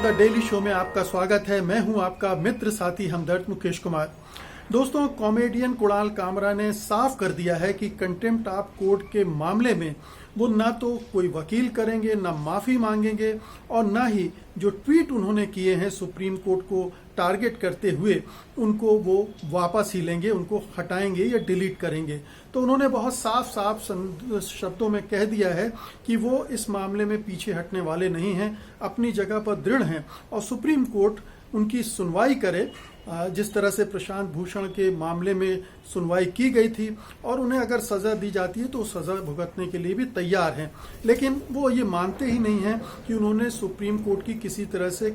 The daily show में आपका स्वागत है। मैं हूं आपका मित्र साथी हमदर्द मुकेश कुमार। दोस्तों, कॉमेडियन कुणाल कामरा ने साफ कर दिया है कि कंटेम्प्ट ऑफ कोर्ट के मामले में वो ना तो कोई वकील करेंगे, ना माफी मांगेंगे और ना ही जो ट्वीट उन्होंने किए हैं सुप्रीम कोर्ट को टारगेट करते हुए उनको वो वापस ही लेंगे, उनको हटाएंगे या डिलीट करेंगे। तो उन्होंने बहुत साफ साफ शब्दों में कह दिया है कि वो इस मामले में पीछे हटने वाले नहीं हैं, अपनी जगह पर दृढ़ हैं और सुप्रीम कोर्ट उनकी सुनवाई करे। जिस तरह से प्रशांत भूषण के मामले में सुनवाई की गई थी और उन्हें अगर सजा दी जाती है तो सजा भुगतने के लिए भी तैयार हैं, लेकिन वो ये मानते ही नहीं हैं कि उन्होंने सुप्रीम कोर्ट की किसी तरह से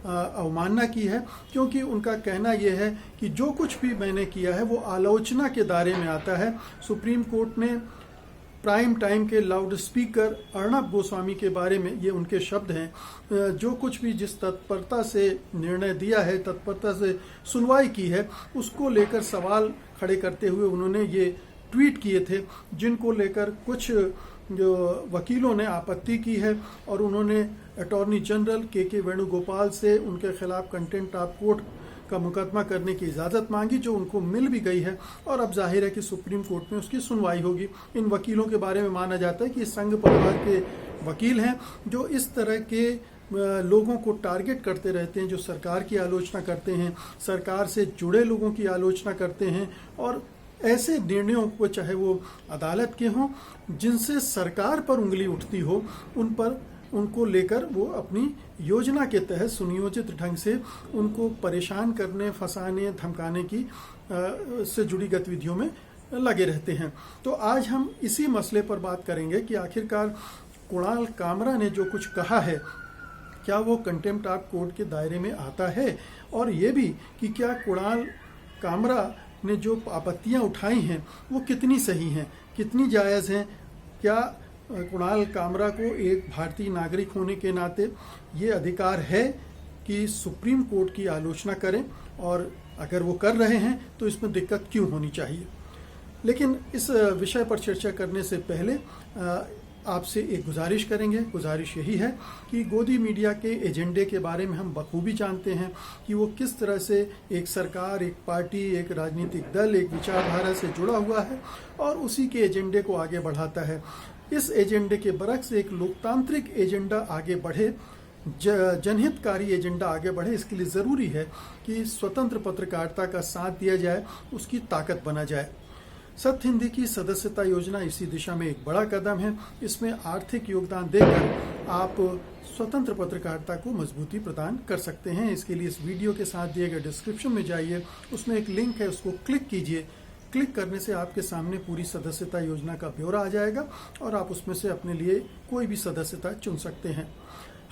अवमानना की है, क्योंकि उनका कहना यह है कि जो कुछ भी मैंने किया है वो आलोचना के दायरे में आता है। सुप्रीम कोर्ट ने प्राइम टाइम के लाउड स्पीकर अर्णब गोस्वामी के बारे में, ये उनके शब्द हैं, जो कुछ भी जिस तत्परता से निर्णय दिया है, तत्परता से सुनवाई की है, उसको लेकर सवाल खड़े करते हुए उन्होंने ये ट्वीट किए थे, जिनको लेकर कुछ जो वकीलों ने आपत्ति की है और उन्होंने अटॉर्नी जनरल के वेणुगोपाल से उनके खिलाफ कंटेम्प्ट ऑफ कोर्ट का मुकदमा करने की इजाज़त मांगी, जो उनको मिल भी गई है और अब जाहिर है कि सुप्रीम कोर्ट में उसकी सुनवाई होगी। इन वकीलों के बारे में माना जाता है कि संघ परिवार के वकील हैं जो इस तरह के लोगों को टारगेट करते रहते हैं, जो सरकार की आलोचना करते हैं, सरकार से जुड़े लोगों की आलोचना करते हैं और ऐसे निर्णयों को, चाहे वो अदालत के हों जिनसे सरकार पर उंगली उठती हो, उनको लेकर वो अपनी योजना के तहत सुनियोजित ढंग से उनको परेशान करने, फंसाने, धमकाने की से जुड़ी गतिविधियों में लगे रहते हैं। तो आज हम इसी मसले पर बात करेंगे कि आखिरकार कुणाल कामरा ने जो कुछ कहा है, क्या वो कंटेम्प्ट ऑफ कोर्ट के दायरे में आता है, और ये भी कि क्या कुणाल कामरा ने जो आपत्तियां उठाई हैं वो कितनी सही हैं, कितनी जायज़ हैं। क्या कुणाल कामरा को एक भारतीय नागरिक होने के नाते ये अधिकार है कि सुप्रीम कोर्ट की आलोचना करें, और अगर वो कर रहे हैं तो इसमें दिक्कत क्यों होनी चाहिए। लेकिन इस विषय पर चर्चा करने से पहले आपसे एक गुजारिश करेंगे। गुजारिश यही है कि गोदी मीडिया के एजेंडे के बारे में हम बखूबी जानते हैं कि वो किस तरह से एक सरकार, एक पार्टी, एक राजनीतिक दल, एक विचारधारा से जुड़ा हुआ है और उसी के एजेंडे को आगे बढ़ाता है। इस एजेंडे के बरक्स एक लोकतांत्रिक एजेंडा आगे बढ़े, जनहितकारी एजेंडा आगे बढ़े, इसके लिए ज़रूरी है कि स्वतंत्र पत्रकारिता का साथ दिया जाए, उसकी ताकत बना जाए। सत्य हिंदी की सदस्यता योजना इसी दिशा में एक बड़ा कदम है। इसमें आर्थिक योगदान देकर आप स्वतंत्र पत्रकारिता को मजबूती प्रदान कर सकते हैं। इसके लिए इस वीडियो के साथ दिए गए डिस्क्रिप्शन में जाइए, उसमें एक लिंक है, उसको क्लिक कीजिए। क्लिक करने से आपके सामने पूरी सदस्यता योजना का ब्यौरा आ जाएगा और आप उसमें से अपने लिए कोई भी सदस्यता चुन सकते हैं।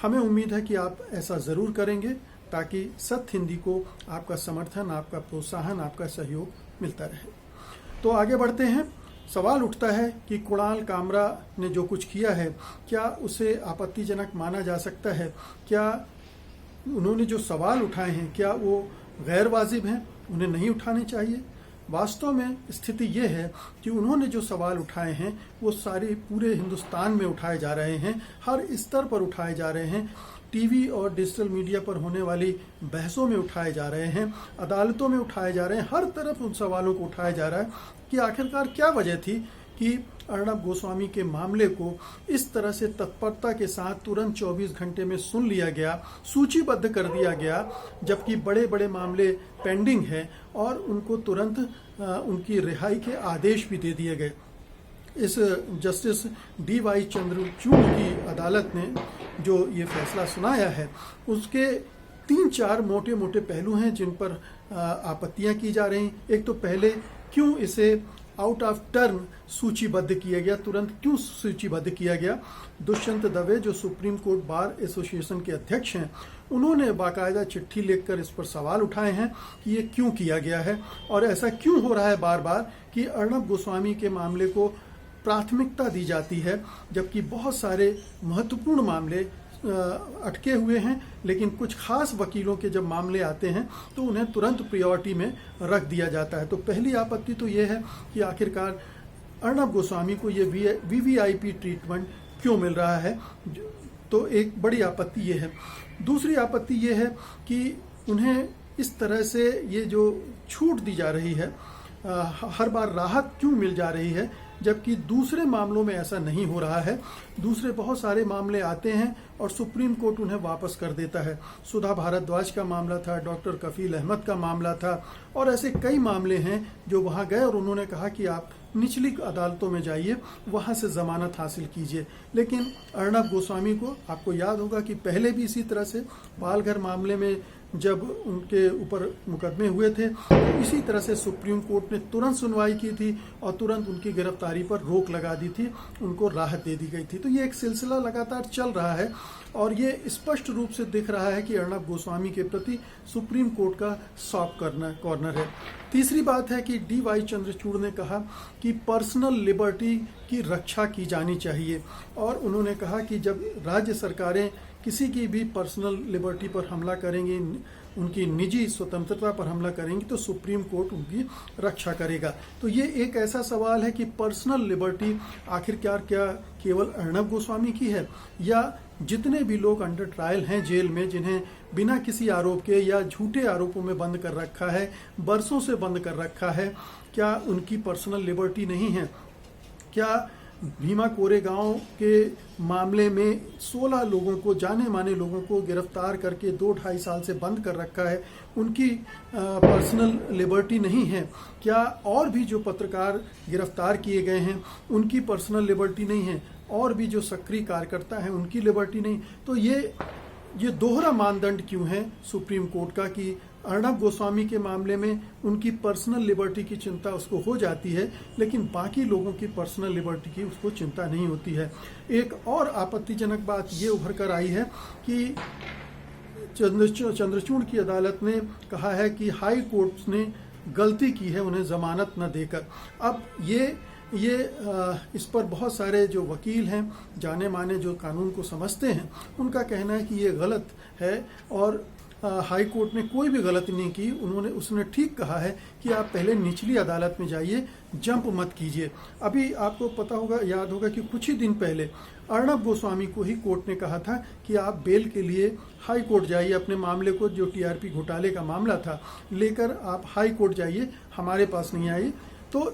हमें उम्मीद है कि आप ऐसा ज़रूर करेंगे ताकि सत्य हिंदी को आपका समर्थन, आपका प्रोत्साहन, आपका सहयोग मिलता रहे। तो आगे बढ़ते हैं। सवाल उठता है कि कुणाल कामरा ने जो कुछ किया है, क्या उसे आपत्तिजनक माना जा सकता है? क्या उन्होंने जो सवाल उठाए हैं, क्या वो गैर वाजिब हैं, उन्हें नहीं उठाने चाहिए? वास्तव में स्थिति ये है कि उन्होंने जो सवाल उठाए हैं वो सारे पूरे हिंदुस्तान में उठाए जा रहे हैं, हर स्तर पर उठाए जा रहे हैं। टीवी और डिजिटल मीडिया पर होने वाली बहसों में उठाए जा रहे हैं, अदालतों में उठाए जा रहे हैं, हर तरफ उन सवालों को उठाया जा रहा है कि आखिरकार क्या वजह थी कि अर्णब गोस्वामी के मामले को इस तरह से तत्परता के साथ तुरंत 24 घंटे में सुन लिया गया, सूचीबद्ध कर दिया गया, जबकि बड़े बड़े मामले पेंडिंग हैं और उनको तुरंत उनकी रिहाई के आदेश भी दे दिए गए। इस जस्टिस DY चंद्रचूड़ की अदालत ने जो ये फैसला सुनाया है, उसके 3-4 मोटे मोटे पहलू हैं जिन पर आपत्तियां की जा रही। एक तो पहले क्यों इसे आउट ऑफ टर्न सूचीबद्ध किया गया, तुरंत क्यों सूचीबद्ध किया गया। दुष्यंत दवे जो सुप्रीम कोर्ट बार एसोसिएशन के अध्यक्ष हैं, उन्होंने बाकायदा चिट्ठी लिखकर इस पर सवाल उठाए हैं कि ये क्यों किया गया है और ऐसा क्यों हो रहा है बार बार कि अर्णब गोस्वामी के मामले को प्राथमिकता दी जाती है, जबकि बहुत सारे महत्वपूर्ण मामले अटके हुए हैं, लेकिन कुछ खास वकीलों के जब मामले आते हैं तो उन्हें तुरंत प्रायोरिटी में रख दिया जाता है। तो पहली आपत्ति तो ये है कि आखिरकार अर्णब गोस्वामी को ये VVIP ट्रीटमेंट क्यों मिल रहा है। तो एक बड़ी आपत्ति ये है। दूसरी आपत्ति ये है कि उन्हें इस तरह से ये जो छूट दी जा रही है, हर बार राहत क्यों मिल जा रही है, जबकि दूसरे मामलों में ऐसा नहीं हो रहा है। दूसरे बहुत सारे मामले आते हैं और सुप्रीम कोर्ट उन्हें वापस कर देता है। सुधा भारद्वाज का मामला था, डॉक्टर कफील अहमद का मामला था, और ऐसे कई मामले हैं जो वहां गए और उन्होंने कहा कि आप निचली अदालतों में जाइए, वहां से जमानत हासिल कीजिए। लेकिन अर्णब गोस्वामी को, आपको याद होगा कि पहले भी इसी तरह से पालघर मामले में जब उनके ऊपर मुकदमे हुए थे, तो इसी तरह से सुप्रीम कोर्ट ने तुरंत सुनवाई की थी और तुरंत उनकी गिरफ्तारी पर रोक लगा दी थी, उनको राहत दे दी गई थी। तो ये एक सिलसिला लगातार चल रहा है और ये स्पष्ट रूप से दिख रहा है कि अर्णब गोस्वामी के प्रति सुप्रीम कोर्ट का सॉफ्ट कॉर्नर है। तीसरी बात है कि डी.वाई. चंद्रचूड़ ने कहा कि पर्सनल लिबर्टी की रक्षा की जानी चाहिए, और उन्होंने कहा कि जब राज्य सरकारें किसी की भी पर्सनल लिबर्टी पर हमला करेंगी, उनकी निजी स्वतंत्रता पर हमला करेंगी, तो सुप्रीम कोर्ट उनकी रक्षा करेगा। तो ये एक ऐसा सवाल है कि पर्सनल लिबर्टी आखिरकार क्या केवल अर्णब गोस्वामी की है, या जितने भी लोग अंडर ट्रायल हैं जेल में, जिन्हें बिना किसी आरोप के या झूठे आरोपों में बंद कर रखा है, बरसों से बंद कर रखा है, क्या उनकी पर्सनल लिबर्टी नहीं है? क्या भीमा कोरेगांव के मामले में 16 लोगों को, जाने माने लोगों को गिरफ्तार करके 2-2.5 साल से बंद कर रखा है, उनकी पर्सनल लिबर्टी नहीं है? क्या और भी जो पत्रकार गिरफ्तार किए गए हैं उनकी पर्सनल लिबर्टी नहीं है? और भी जो सक्रिय कार्यकर्ता हैं उनकी लिबर्टी नहीं? तो ये दोहरा मानदंड क्यों है सुप्रीम कोर्ट का कि अर्णब गोस्वामी के मामले में उनकी पर्सनल लिबर्टी की चिंता उसको हो जाती है, लेकिन बाकी लोगों की पर्सनल लिबर्टी की उसको चिंता नहीं होती है। एक और आपत्तिजनक बात ये उभर कर आई है कि चंद्रचूड़ की अदालत ने कहा है कि हाई कोर्ट ने गलती की है उन्हें जमानत न देकर। अब ये इस पर बहुत सारे जो वकील हैं, जाने माने जो कानून को समझते हैं, उनका कहना है कि ये गलत है और हाई कोर्ट ने कोई भी गलती नहीं की। उसने ठीक कहा है कि आप पहले निचली अदालत में जाइए, जंप मत कीजिए। अभी आपको पता होगा, याद होगा कि कुछ ही दिन पहले अर्णब गोस्वामी को ही कोर्ट ने कहा था कि आप बेल के लिए हाई कोर्ट जाइए, अपने मामले को, जो टीआरपी घोटाले का मामला था, लेकर आप हाई कोर्ट जाइए, हमारे पास नहीं आइए। तो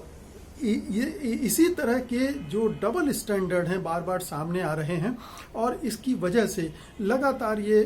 ये इसी तरह के जो डबल स्टैंडर्ड हैं बार बार सामने आ रहे हैं, और इसकी वजह से लगातार ये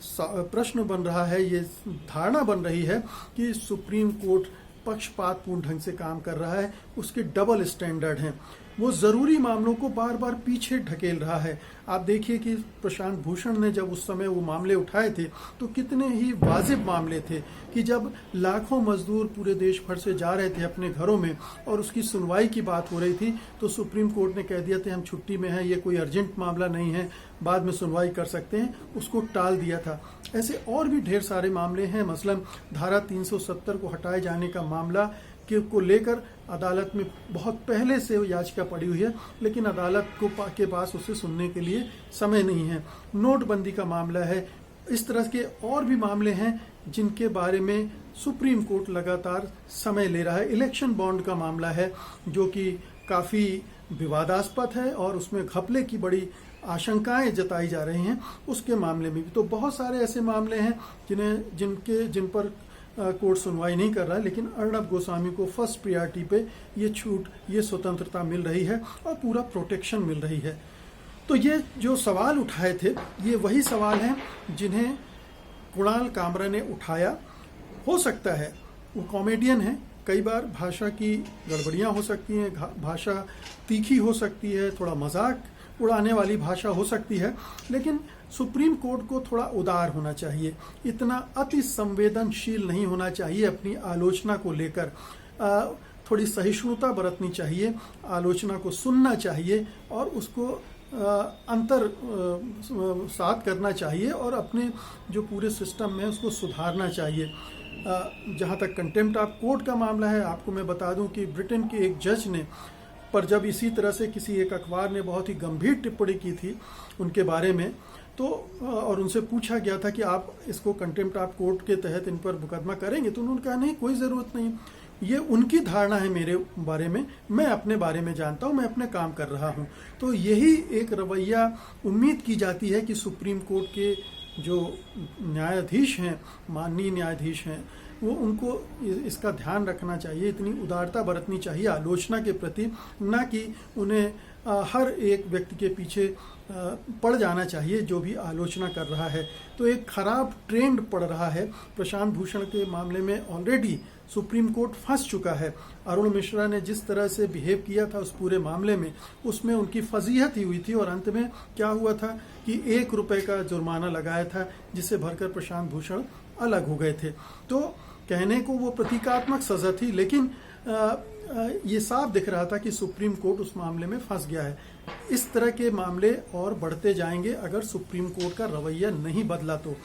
प्रश्न बन रहा है, ये धारणा बन रही है कि सुप्रीम कोर्ट पक्षपातपूर्ण ढंग से काम कर रहा है, उसके डबल स्टैंडर्ड हैं, वो जरूरी मामलों को बार बार पीछे ढकेल रहा है। आप देखिए कि प्रशांत भूषण ने जब उस समय वो मामले उठाए थे तो कितने ही वाजिब मामले थे, कि जब लाखों मजदूर पूरे देश भर से जा रहे थे अपने घरों में और उसकी सुनवाई की बात हो रही थी, तो सुप्रीम कोर्ट ने कह दिया था हम छुट्टी में हैं, ये कोई अर्जेंट मामला नहीं है, बाद में सुनवाई कर सकते हैं, उसको टाल दिया था। ऐसे और भी ढेर सारे मामले हैं। मसलन धारा 370 को हटाए जाने का मामला को लेकर अदालत में बहुत पहले से याचिका पड़ी हुई है, लेकिन अदालत के पास उसे सुनने के लिए समय नहीं है। नोटबंदी का मामला है। इस तरह के और भी मामले हैं जिनके बारे में सुप्रीम कोर्ट लगातार समय ले रहा है। इलेक्शन बॉन्ड का मामला है जो कि काफ़ी विवादास्पद है और उसमें घपले की बड़ी आशंकाएं जताई जा रही हैं, उसके मामले में भी। तो बहुत सारे ऐसे मामले हैं जिन पर कोर्ट सुनवाई नहीं कर रहा है, लेकिन अर्णब गोस्वामी को फर्स्ट प्रायोरिटी पे ये छूट, ये स्वतंत्रता मिल रही है और पूरा प्रोटेक्शन मिल रही है। तो ये जो सवाल उठाए थे, ये वही सवाल हैं जिन्हें कुणाल कामरा ने उठाया। हो सकता है वो कॉमेडियन है, कई बार भाषा की गड़बड़ियां हो सकती हैं, भाषा तीखी हो सकती है, थोड़ा मजाक उड़ाने वाली भाषा हो सकती है, लेकिन सुप्रीम कोर्ट को थोड़ा उदार होना चाहिए, इतना अति संवेदनशील नहीं होना चाहिए अपनी आलोचना को लेकर। थोड़ी सहिष्णुता बरतनी चाहिए, आलोचना को सुनना चाहिए और उसको अंतर साथ करना चाहिए और अपने जो पूरे सिस्टम में उसको सुधारना चाहिए। जहाँ तक कंटेम्प्ट ऑफ कोर्ट का मामला है, आपको मैं बता दूं कि ब्रिटेन के एक जज ने, पर जब इसी तरह से किसी एक अखबार ने बहुत ही गंभीर टिप्पणी की थी उनके बारे में, तो और उनसे पूछा गया था कि आप इसको कंटेम्प्ट ऑफ कोर्ट के तहत इन पर मुकदमा करेंगे, तो उन्होंने कहा नहीं, कोई ज़रूरत नहीं। ये उनकी धारणा है मेरे बारे में, मैं अपने बारे में जानता हूं, मैं अपने काम कर रहा हूं। तो यही एक रवैया उम्मीद की जाती है कि सुप्रीम कोर्ट के जो न्यायाधीश हैं, माननीय न्यायाधीश हैं, वो उनको इसका ध्यान रखना चाहिए, इतनी उदारता बरतनी चाहिए आलोचना के प्रति, ना कि उन्हें हर एक व्यक्ति के पीछे पड़ जाना चाहिए जो भी आलोचना कर रहा है। तो एक खराब ट्रेंड पड़ रहा है। प्रशांत भूषण के मामले में ऑलरेडी सुप्रीम कोर्ट फंस चुका है। अरुण मिश्रा ने जिस तरह से बिहेव किया था उस पूरे मामले में, उसमें उनकी फजीहत ही हुई थी और अंत में क्या हुआ था कि 1 रुपए का जुर्माना लगाया था, जिसे भरकर प्रशांत भूषण अलग हो गए थे। तो कहने को वो प्रतीकात्मक सजा थी, लेकिन ये साफ दिख रहा था कि सुप्रीम कोर्ट उस मामले में फंस गया है। इस तरह के मामले और बढ़ते जाएंगे अगर सुप्रीम कोर्ट का रवैया नहीं बदला तो।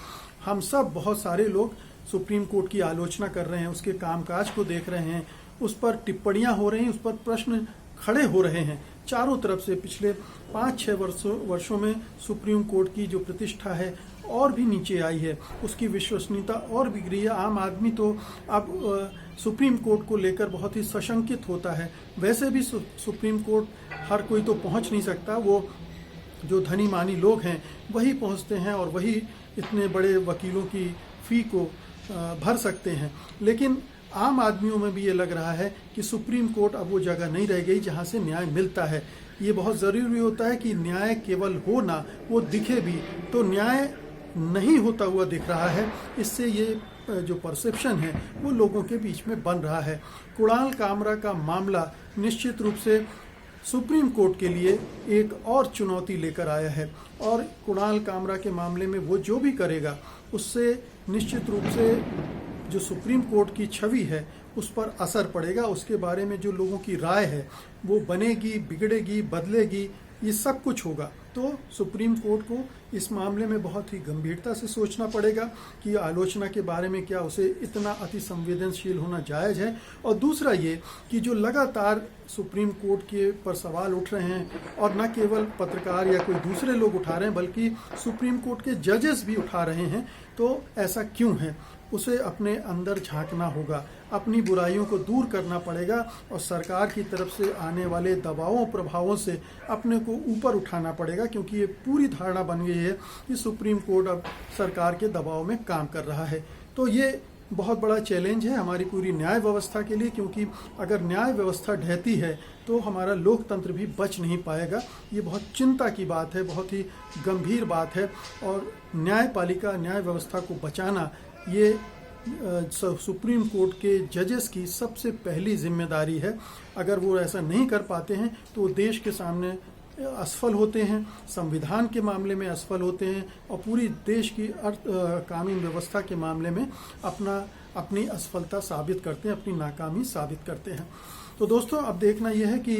हम सब, बहुत सारे लोग सुप्रीम कोर्ट की आलोचना कर रहे हैं, उसके कामकाज को देख रहे हैं, उस पर टिप्पणियां हो रही हैं, उस पर प्रश्न खड़े हो रहे हैं चारों तरफ से। पिछले 5-6 वर्षों में सुप्रीम कोर्ट की जो प्रतिष्ठा है और भी नीचे आई है, उसकी विश्वसनीयता और बिगड़ी है। आम आदमी तो अब सुप्रीम कोर्ट को लेकर बहुत ही सशंकित होता है। वैसे भी सुप्रीम कोर्ट हर कोई तो पहुंच नहीं सकता, वो जो धनी मानी लोग हैं वही पहुंचते हैं और वही इतने बड़े वकीलों की फी को भर सकते हैं। लेकिन आम आदमियों में भी ये लग रहा है कि सुप्रीम कोर्ट अब वो जगह नहीं रह गई जहां से न्याय मिलता है। ये बहुत ज़रूरी होता है कि न्याय केवल हो ना, वो दिखे भी। तो न्याय नहीं होता हुआ दिख रहा है, इससे ये जो परसेप्शन है वो लोगों के बीच में बन रहा है। कुणाल कामरा का मामला निश्चित रूप से सुप्रीम कोर्ट के लिए एक और चुनौती लेकर आया है और कुणाल कामरा के मामले में वो जो भी करेगा उससे निश्चित रूप से जो सुप्रीम कोर्ट की छवि है उस पर असर पड़ेगा। उसके बारे में जो लोगों की राय है वो बनेगी, बिगड़ेगी, बदलेगी, ये सब कुछ होगा। तो सुप्रीम कोर्ट को इस मामले में बहुत ही गंभीरता से सोचना पड़ेगा कि आलोचना के बारे में क्या उसे इतना अति संवेदनशील होना जायज़ है। और दूसरा ये कि जो लगातार सुप्रीम कोर्ट के पर सवाल उठ रहे हैं और न केवल पत्रकार या कोई दूसरे लोग उठा रहे हैं बल्कि सुप्रीम कोर्ट के जजेस भी उठा रहे हैं, तो ऐसा क्यों है, उसे अपने अंदर झांकना होगा, अपनी बुराइयों को दूर करना पड़ेगा और सरकार की तरफ से आने वाले दबावों प्रभावों से अपने को ऊपर उठाना पड़ेगा, क्योंकि ये पूरी धारणा बन गई है कि सुप्रीम कोर्ट अब सरकार के दबाव में काम कर रहा है। तो ये बहुत बड़ा चैलेंज है हमारी पूरी न्याय व्यवस्था के लिए, क्योंकि अगर न्याय व्यवस्था ढहती है तो हमारा लोकतंत्र भी बच नहीं पाएगा। ये बहुत चिंता की बात है, बहुत ही गंभीर बात है और न्यायपालिका, न्याय व्यवस्था को बचाना ये सुप्रीम कोर्ट के जजेस की सबसे पहली जिम्मेदारी है। अगर वो ऐसा नहीं कर पाते हैं तो देश के सामने असफल होते हैं, संविधान के मामले में असफल होते हैं और पूरी देश की कानून व्यवस्था के मामले में अपनी असफलता साबित करते हैं, अपनी नाकामी साबित करते हैं। तो दोस्तों, अब देखना यह है कि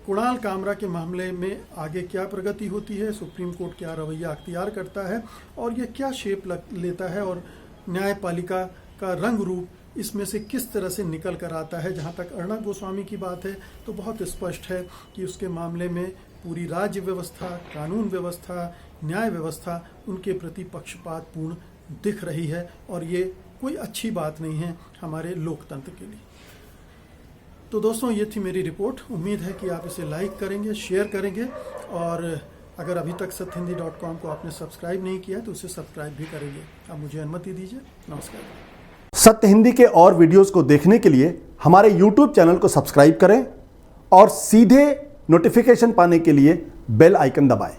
कुणाल कामरा के मामले में आगे क्या प्रगति होती है, सुप्रीम कोर्ट क्या रवैया अख्तियार करता है और ये क्या शेप लेता है और न्यायपालिका का रंग रूप इसमें से किस तरह से निकल कर आता है। जहाँ तक अर्णब गोस्वामी की बात है तो बहुत स्पष्ट है कि उसके मामले में पूरी राज्य व्यवस्था, कानून व्यवस्था, न्याय व्यवस्था उनके प्रति पक्षपातपूर्ण दिख रही है और ये कोई अच्छी बात नहीं है हमारे लोकतंत्र के लिए। तो दोस्तों, ये थी मेरी रिपोर्ट। उम्मीद है कि आप इसे लाइक करेंगे, शेयर करेंगे और अगर अभी तक satyhindi.com को आपने सब्सक्राइब नहीं किया तो उसे सब्सक्राइब भी करेंगे। अब मुझे अनुमति दीजिए। नमस्कार। सत्य हिंदी के और वीडियोस को देखने के लिए हमारे YouTube चैनल को सब्सक्राइब करें और सीधे नोटिफिकेशन पाने के लिए बेल आइकन दबाएं।